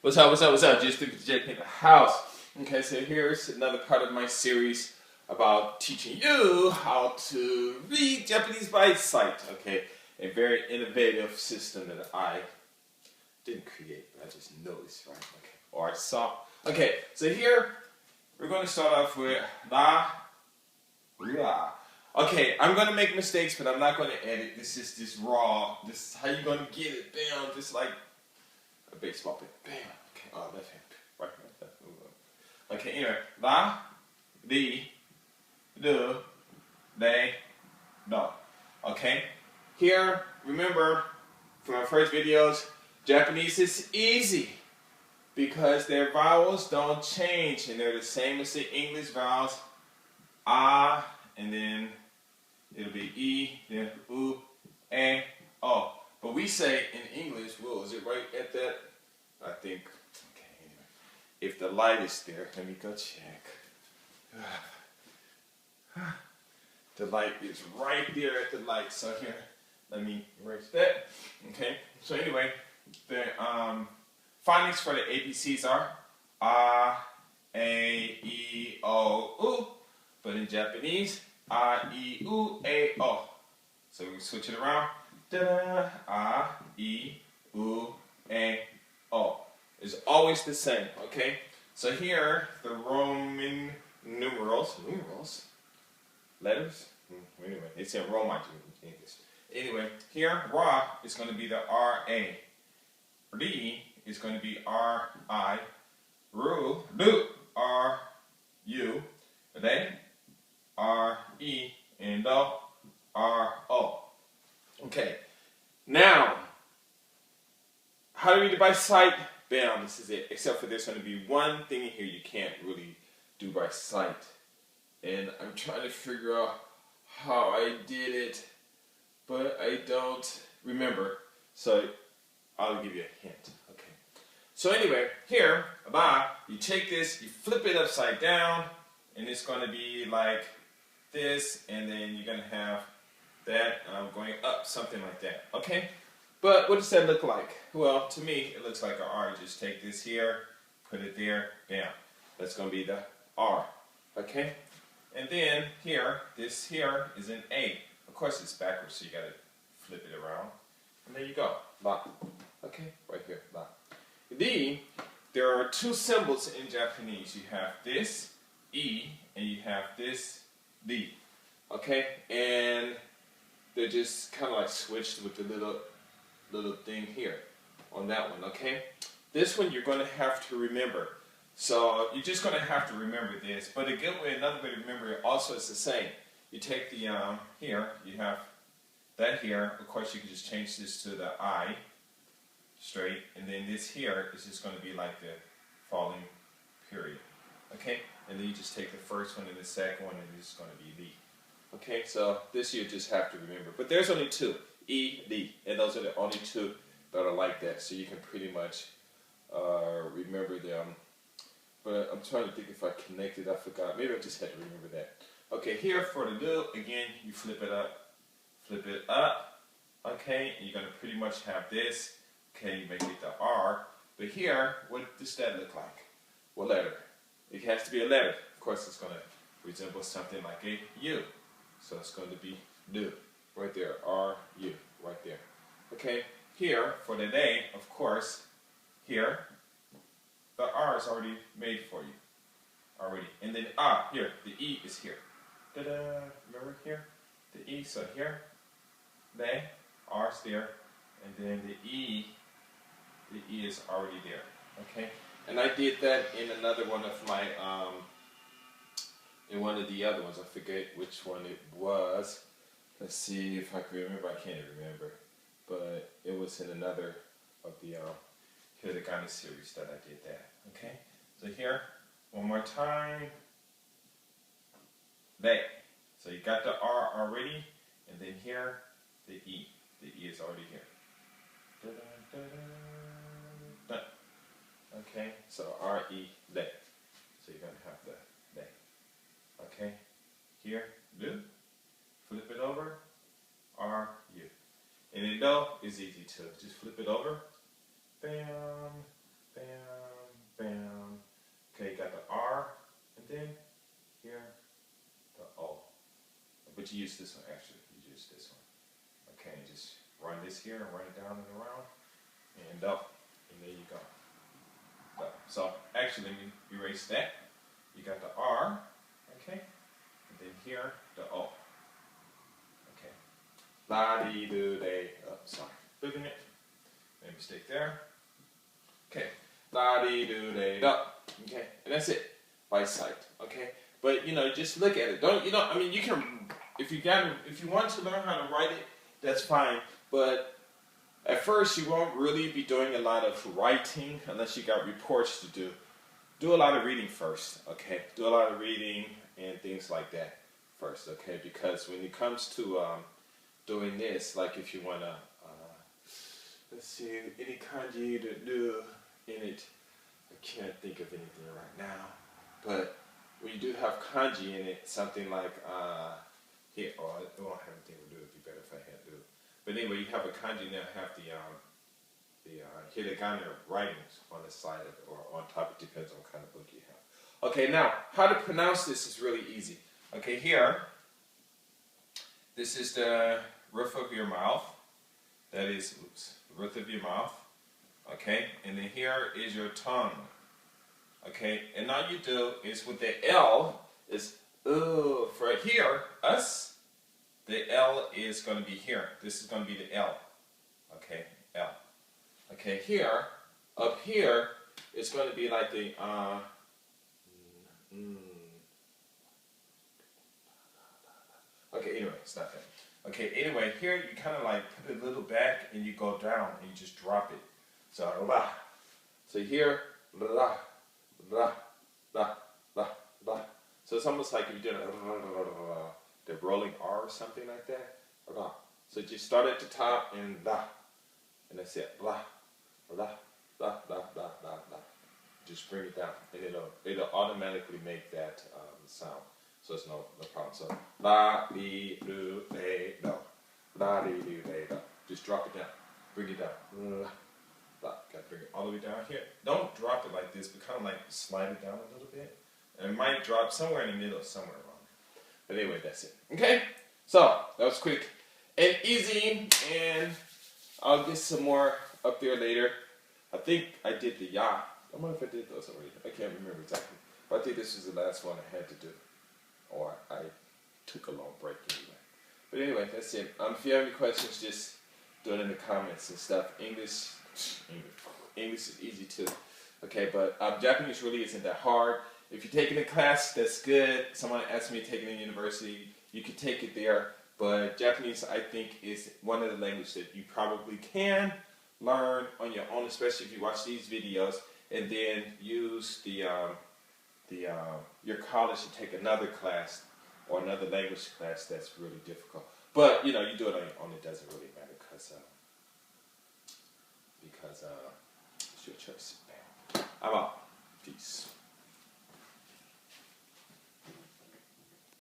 What's up, what's up, what's up? Just the Jake in the house. Okay, so here's another part of my series about teaching you how to read Japanese by sight. Okay, a very innovative system that I didn't create, but I just noticed, right? Okay, or I saw. Okay, so here we're going to start off with la. Okay, I'm going to make mistakes, but I'm not going to edit. This is just raw. This is how you're going to get it down, just like a baseball bat. Bam. Okay. Oh, left hand. Right hand. Left. Okay. Anyway, la, di, do, they, do. Okay. Here, remember from my first videos, Japanese is easy because their vowels don't change and they're the same as the English vowels. Ah, and then it'll be e, then u, e, o. But we say in English, well, is it right at that? I think, okay, anyway. If the light is there, let me go check. The light is right there at the light, so here, let me erase that. Okay, so anyway, the phonics for the ABCs are A, A, E, O, U. But in Japanese, A, E, U, A, O. So we switch it around. Da, A, E, U, A, O. It's always the same, okay? So here, the Roman numerals, letters? Anyway, it's in Roman English. Anyway, here, Ra is going to be the R-A. Ri is going to be R-I. Ru, R-U. Re, R-E. And Do, R-O. Okay, now, how to read it by sight? Bam, this is it. Except for there's going to be one thing in here you can't really do by sight. And I'm trying to figure out how I did it, but I don't remember. So I'll give you a hint. Okay. So anyway, here, you take this, you flip it upside down, and it's going to be like this, and then you're going to have that going up, something like that. Okay? But what does that look like? Well, to me, it looks like an R. You just take this here, put it there, bam. That's going to be the R. Okay? And then here, this here is an A. Of course, it's backwards, so you got to flip it around. And there you go. La. Okay? Right here. La. There are two symbols in Japanese. You have this, E, and you have this, D. Okay? And they're just kind of like switched with the little thing here on that one, okay? This one you're going to have to remember. So you're just going to have to remember this. But a good way, another way to remember it also is the same. You take the, here, you have that here. Of course, you can just change this to the I, straight. And then this here is just going to be like the falling period, okay? And then you just take the first one and the second one, and it's going to be the. Okay, so this you just have to remember. But there's only two. E, D, and those are the only two that are like that, so you can pretty much remember them. But I'm trying to think if I connected, I forgot. Maybe I just had to remember that. Okay, here for the do, again, you flip it up, okay, and you're going to pretty much have this, okay, you make it the R, but here, what does that look like? What letter? It has to be a letter. Of course, it's going to resemble something like a U, so it's going to be do. Right there, R-U, right there. Okay, here, for the day, of course, here, the R is already made for you. Already. And then, here, the E is here. Ta-da, remember here? The E, so here, they, R's there, and then the E is already there. Okay? And I did that in another one of my, in one of the other ones. I forget which one it was. Let's see if I can remember. I can't remember. But it was in another of the Hiragana series that I did that. Okay? So here, one more time. They. So you got the R already. And then here, the E. The E is already here. Done. Okay? So R-E, they. So you're going to have the they. Okay? Here, do. Flip it over, R-U. And in Do is easy too. Just flip it over, bam, bam, but you use this one actually. You use this one. Okay, just run this here and run it down and around, and up, and there you go. So actually, let me erase that. You got the R, okay, and then here the O. Okay, la dee do day. Oh, sorry, flipping it. Made a mistake there. Okay, la dee do day da. Okay, and that's it by sight. Okay, but just look at it. Don't I mean, you can if you want to learn how to write it, that's fine. But at first, you won't really be doing a lot of writing unless you got reports to do. Do a lot of reading first, okay? Do a lot of reading and things like that first, okay? Because when it comes to doing this, like if you want to, let's see, any kanji to do in it, I can't think of anything right now. But when you do have kanji in it, something like, here, oh, I don't have anything to do, it'd be better if I had to do it. But anyway, you have a kanji now, have the hiragana writings on the side of it or on top. It depends on what kind of book you have. Okay, now how to pronounce this is really easy. Okay, here, this is the roof of your mouth. That is, the roof of your mouth. Okay, and then here is your tongue. Okay, and all you do is with the L is for here, us. The L is going to be here. This is going to be the L. Okay, L. Okay, here, up here, it's going to be like the, okay, anyway, it's not that. Okay, anyway, here you kind of like put it a little back and you go down and you just drop it. So, la. So here, la, la, la, la, la. So it's almost like if you did the rolling R or something like that. La. So just start at the top and la. And that's it. La. La, la, la, la, la, la. Just bring it down, and it'll automatically make that sound. So it's no problem. So la, di, do, de, do. La, di, do, de, do. Just drop it down. Bring it down. La, la. Gotta bring it all the way down here. Don't drop it like this, but kind of like slide it down a little bit. And it might drop somewhere in the middle, somewhere around there. But anyway, that's it. Okay? So that was quick and easy, and I'll get some more up there later. I think I did the ya. I don't know if I did those already. I can't remember exactly. But I think this was the last one I had to do. Or I took a long break anyway. But anyway, that's it. If you have any questions, just do it in the comments and stuff. English is easy too. Okay, but Japanese really isn't that hard. If you're taking a class, that's good. Someone asked me to take it in university. You could take it there. But Japanese, I think, is one of the languages that you probably can learn on your own, especially if you watch these videos, and then use your college to take another class or another language class that's really difficult. But you do it on your own. It doesn't really matter because it's your choice. I'm out. Peace.